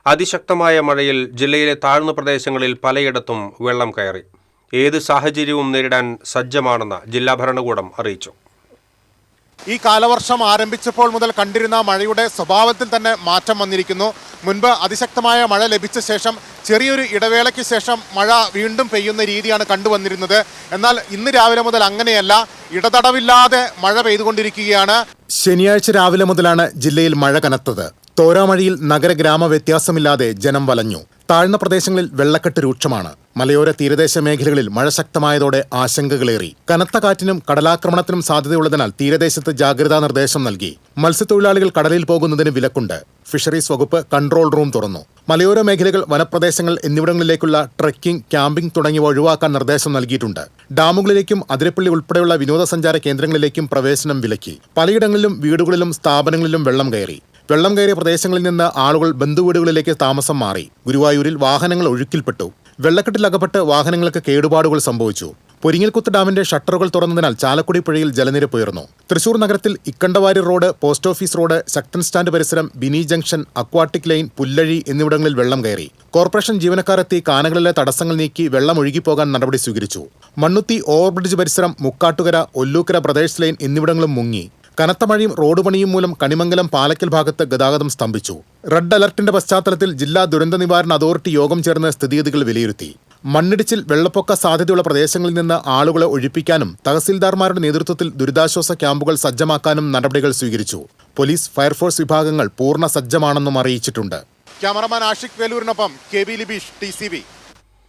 അതിശക്തമായ മഴയിൽ ജില്ലയിലെ താഴ്ന്ന പ്രദേശങ്ങളിൽ പലയിടത്തും വെള്ളം കയറി. ഏത് സാഹചര്യവും നേരിടാൻ സജ്ജമാണെന്ന് ജില്ലാ ഭരണകൂടം അറിയിച്ചു. ഈ കാലവർഷം ആരംഭിച്ചപ്പോൾ മുതൽ കണ്ടിരുന്ന മഴയുടെ സ്വഭാവത്തിൽ തന്നെ മാറ്റം വന്നിരിക്കുന്നു. മുൻപ് അതിശക്തമായ മഴ ലഭിച്ച ശേഷം ചെറിയൊരു ഇടവേളയ്ക്ക് ശേഷം മഴ വീണ്ടും പെയ്യുന്ന രീതിയാണ് കണ്ടുവന്നിരുന്നത്. എന്നാൽ ഇന്ന് രാവിലെ മുതൽ അങ്ങനെയല്ല, ഇടതടവില്ലാതെ മഴ പെയ്തുകൊണ്ടിരിക്കുകയാണ്. ശനിയാഴ്ച രാവിലെ മുതലാണ് ജില്ലയിൽ മഴ കനത്തത്. തോരാമഴയിൽ നഗരഗ്രാമ വ്യത്യാസമില്ലാതെ ജനം വലഞ്ഞു. താഴ്ന്ന പ്രദേശങ്ങളിൽ വെള്ളക്കെട്ട് രൂക്ഷമാണ്. മലയോര തീരദേശ മേഖലകളിൽ മഴ ശക്തമായതോടെ ആശങ്കകളേറി. കനത്ത കാറ്റിനും കടലാക്രമണത്തിനും സാധ്യതയുള്ളതിനാൽ തീരദേശത്ത് ജാഗ്രതാ നിർദ്ദേശം നൽകി. മത്സ്യത്തൊഴിലാളികൾ കടലിൽ പോകുന്നതിന് വിലക്കുണ്ട്. ഫിഷറീസ് വകുപ്പ് കൺട്രോൾ റൂം തുറന്നു. മലയോര മേഖലകൾ, വനപ്രദേശങ്ങൾ എന്നിവിടങ്ങളിലേക്കുള്ള ട്രെക്കിംഗ്, ക്യാമ്പിംഗ് തുടങ്ങിയവ ഒഴിവാക്കാൻ നിർദ്ദേശം നൽകിയിട്ടുണ്ട്. ഡാമുകളിലേക്കും അതിരപ്പള്ളി ഉൾപ്പെടെയുള്ള വിനോദസഞ്ചാര കേന്ദ്രങ്ങളിലേക്കും പ്രവേശനം വിലക്കി. പലയിടങ്ങളിലും വീടുകളിലും സ്ഥാപനങ്ങളിലും വെള്ളം കയറി. വെള്ളം കയറിയ പ്രദേശങ്ങളിൽ നിന്ന് ആളുകൾ ബന്ധുവീടുകളിലേക്ക് താമസം മാറി. ഗുരുവായൂരിൽ വാഹനങ്ങൾ ഒഴുക്കിൽപ്പെട്ടു. വെള്ളക്കെട്ടിലകപ്പെട്ട് വാഹനങ്ങൾക്ക് കേടുപാടുകൾ സംഭവിച്ചു. പൊരിങ്ങൽകുത്ത് ഡാമിന്റെ ഷട്ടറുകൾ തുറന്നതിനാൽ ചാലക്കുടി പുഴയിൽ ജലനിരപ്പ് ഉയർന്നു. തൃശൂർ നഗരത്തിൽ Ikkandavari road, post office road, Sakthan stand പരിസരം, Bini junction, aquatic lane, Pullazhi എന്നിവിടങ്ങളിൽ വെള്ളം കയറി. കോർപ്പറേഷൻ ജീവനക്കാർ എത്തി കാനകളിലെ തടസ്സങ്ങൾ നീക്കി വെള്ളം ഒഴുകിപ്പോകാൻ നടപടി സ്വീകരിച്ചു. മണ്ണുത്തി ഓവർബ്രിഡ്ജ് പരിസരം, മുക്കാട്ടുകര, ഒല്ലൂക്കര ബ്രദേഴ്സ് ലൈൻ എന്നിവിടങ്ങളും മുങ്ങി. കനത്ത മഴയും റോഡ് പണിയും മൂലം കണിമംഗലം, പാലക്കൽ ഭാഗത്ത് ഗതാഗതം സ്തംഭിച്ചു. റെഡ് അലർട്ടിന്റെ പശ്ചാത്തലത്തിൽ ജില്ലാ ദുരന്ത നിവാരണ അതോറിറ്റി യോഗം ചേർന്ന് സ്ഥിതിഗതികൾ വിലയിരുത്തി. മണ്ണിടിച്ചിൽ, വെള്ളപ്പൊക്ക സാധ്യതയുള്ള പ്രദേശങ്ങളിൽ നിന്ന് ആളുകളെ ഒഴിപ്പിക്കാനും തഹസിൽദാർമാരുടെ നേതൃത്വത്തിൽ ദുരിതാശ്വാസ ക്യാമ്പുകൾ സജ്ജമാക്കാനും നടപടികൾ സ്വീകരിച്ചു. പോലീസ്, ഫയർഫോഴ്സ് വിഭാഗങ്ങൾ പൂർണ്ണ സജ്ജമാണെന്നും അറിയിച്ചിട്ടുണ്ട്. ക്യാമറമാൻ ആഷിഖ് വേലൂരിനൊപ്പം കെ ബി ലിബീഷ്, TCV.